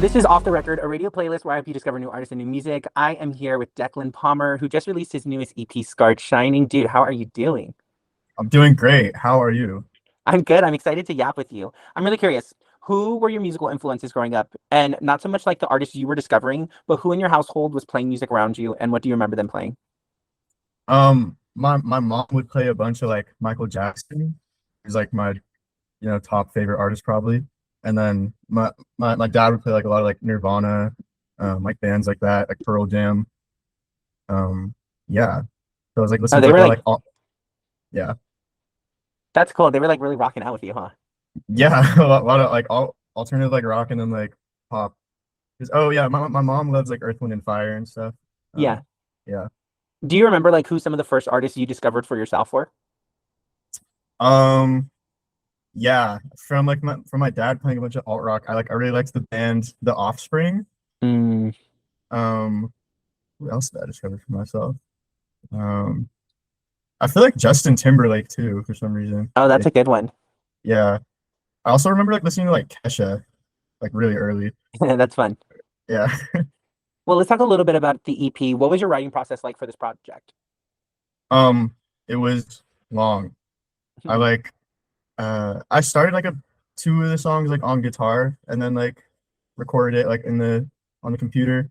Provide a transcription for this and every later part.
This is Off the Record, a radio playlist where I help you discover new artists and new music. I am here with Declan Palmer, who just released his newest EP, Scarred Shining. Dude, how are you doing? I'm doing great. How are you? I'm good. I'm excited to yap with you. I'm really curious. Who were your musical influences growing up? And not so much like the artists you were discovering, but who in your household was playing music around you, and what do you remember them playing? My mom would play a bunch of like Michael Jackson. He's like my top favorite artist probably. And then my dad would play like a lot of like Nirvana, like bands like that, like Pearl Jam. Yeah. So I was like Oh, listening to they like were a lot of, like, like all, yeah, that's cool. They were like really rocking out with you, huh? yeah, a lot of like all alternative like rock and then like pop. 'Cause, oh yeah, my mom loves like Earth, Wind and Fire and stuff. Yeah. Yeah. Do you remember like who some of the first artists you discovered for yourself were? Um Yeah, from my dad playing a bunch of alt rock. I really liked the band The Offspring. Mm. Um, who else did I discover for myself? Um, I feel like Justin Timberlake too for some reason. Oh, that's a good one. Yeah, I also remember like listening to like Kesha like really early. That's fun. Yeah. Well, let's talk a little bit about the EP. What was your writing process like for this project? It was long. I like I started like a two of the songs like on guitar and then like recorded it like in the on the computer.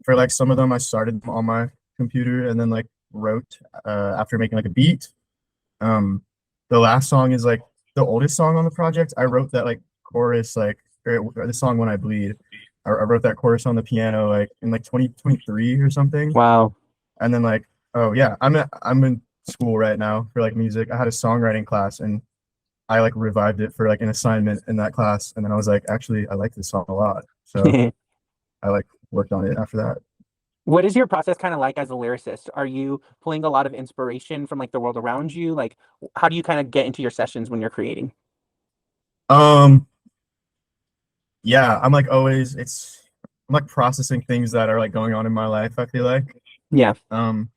For like some of them I started them on my computer and then like wrote after making like a beat. um the last song is like the oldest song on the project. I wrote that like chorus like or the song When I Bleed. I wrote that chorus on the piano like in like 2023 or something. Wow. And then like, oh yeah, I'm in school right now for like music. I had a songwriting class and I like revived it for like an assignment in that class, and then I was like, actually I like this song a lot, so I like worked on it after that. What is your process kind of like as a lyricist? Are you pulling a lot of inspiration from like the world around you? Like, how do you kind of get into your sessions when you're creating? um yeah, I'm like always I'm like processing things that are like going on in my life, I feel like. Yeah. um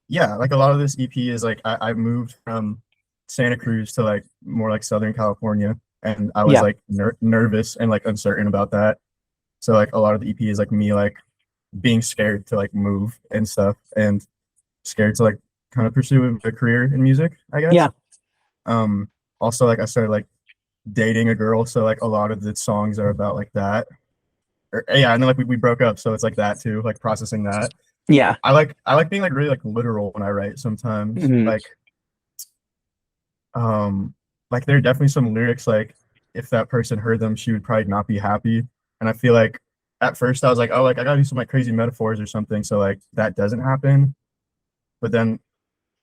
yeah, like a lot of this EP is like I moved from Santa Cruz to like more like Southern California, and I was Yeah. like nervous and like uncertain about that. So like a lot of the EP is like me like being scared to like move and stuff, and scared to like kind of pursue a career in music, I guess. Yeah. Um, Also like I started like dating a girl, so like a lot of the songs are about like that. Yeah, and then like we broke up, so it's like that too, like processing that. Yeah. I like being like really like literal when I write sometimes. Hmm. Um like there are definitely some lyrics like if that person heard them, she would probably not be happy. And I feel like at first I was like, oh, like I gotta do some like crazy metaphors or something, so like that doesn't happen. But then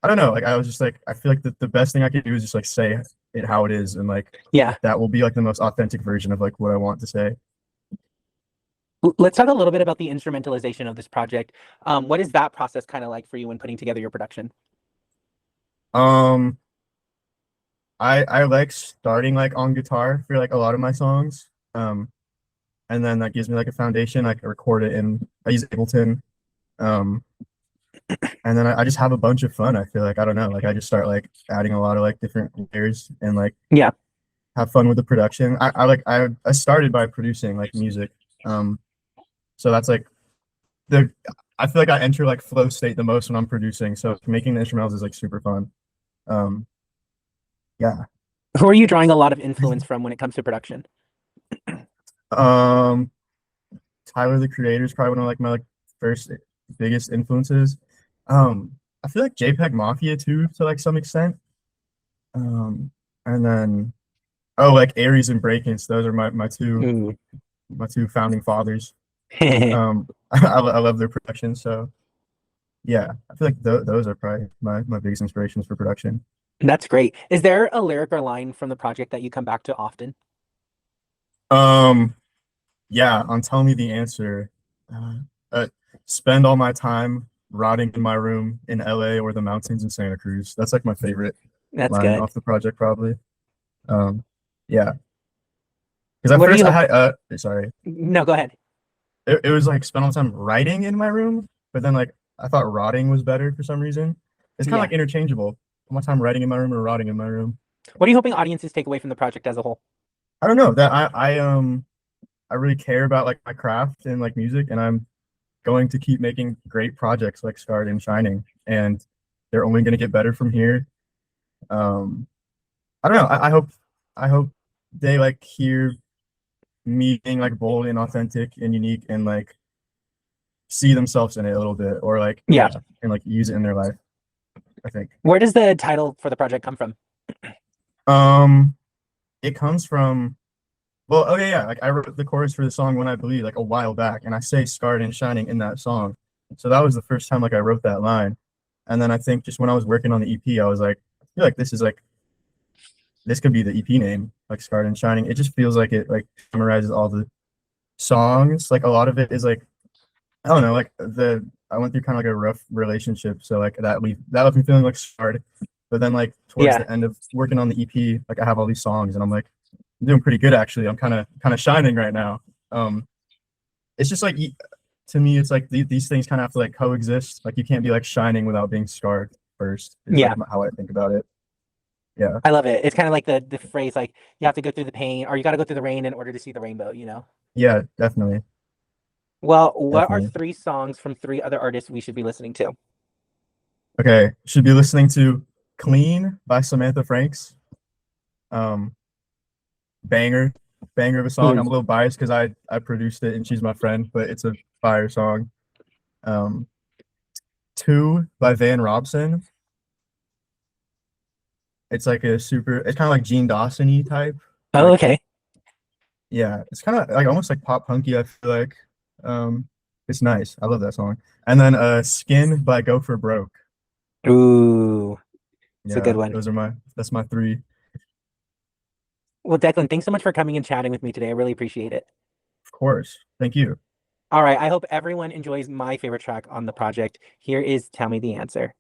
I don't know, like I was just like, I feel like the best thing I could do is just like say it how it is, and like Yeah. that will be like the most authentic version of like what I want to say. Let's talk a little bit about the instrumentalization of this project. What is that process kind of like for you when putting together your production? Um, I like starting like on guitar for like a lot of my songs. And then that gives me like a foundation. I can record it in I use Ableton. Um, and then I just have a bunch of fun. I feel like I don't know, like I just start like adding a lot of like different layers and like Yeah. have fun with the production. I started by producing like music. Um, so that's like the I feel like I enter like flow state the most when I'm producing. So making the instrumentals is like super fun. Um, yeah. Who are you drawing a lot of influence from when it comes to production? Um, Tyler the Creator is probably one of like my like first biggest influences. I feel like JPEG Mafia too to like some extent. And then oh, like Aries and Breakins, those are Mm. my two founding fathers. I love their production, so yeah, I feel like those are probably my biggest inspirations for production. That's great. Is there a lyric or line from the project that you come back to often? Um, yeah, on Tell Me the Answer, uh, uh, spend all my time rotting in my room in LA or the mountains in Santa Cruz. That's like my favorite That's line good. off the project, probably. Um, yeah, because at What are first you I hope? had sorry, No, go ahead. it was like spend all the time writing in my room, but then like I thought rotting was better for some reason. It's kind of Yeah. like interchangeable. All my time writing in my room or rotting in my room. What are you hoping audiences take away from the project as a whole? I don't know that I really care about like my craft and like music, and I'm going to keep making great projects like Scarred and Shining, and they're only going to get better from here. Um, I don't know. I hope they like hear me being like bold and authentic and unique and like see themselves in it a little bit, or like Yeah. yeah, and like use it in their life. I think. Where does the title for the project come from? Um, it comes from well, okay, yeah. Like I wrote the chorus for the song "When I Bleed" like a while back, and I say "scarred and shining" in that song. So that was the first time like I wrote that line, and then I think just when I was working on the EP, I was like, I feel like this is like this could be the EP name, like "Scarred and Shining." It just feels like it like summarizes all the songs. Like a lot of it is like I don't know, like the I went through kind of like a rough relationship, so like that left me feeling like scarred. But then like towards Yeah. the end of working on the EP, like I have all these songs, and I'm like I'm doing pretty good actually. I'm kind of shining right now. Um, it's just like to me, it's like these things kind of have to like coexist. Like you can't be like shining without being scarred first. Is like Yeah. how I think about it. Yeah, I love it. It's kind of like the phrase like you have to go through the pain or you got to go through the rain in order to see the rainbow, you know? yeah, definitely, Well, what are definitely. three songs from three other artists we should be listening to? Okay, should be listening to "Clean" by Samantha Franks. Um, banger, banger of a song. Mm. I'm a little biased because I produced it and she's my friend, but it's a fire song. Um, "Two" by Van Robson. It's like a super. It's kind of like Gene Dawson-y type. Oh, Like okay. yeah, it's kind of like almost like pop punky. I feel like um, it's nice. I love that song. And then "Skin" by Go for Broke. Ooh, it's a Yeah, good one. those are my that's my three. Well, Declan, thanks so much for coming and chatting with me today. I really appreciate it. Of course. Thank you. All right. I hope everyone enjoys my favorite track on the project. Here is Tell Me the Answer.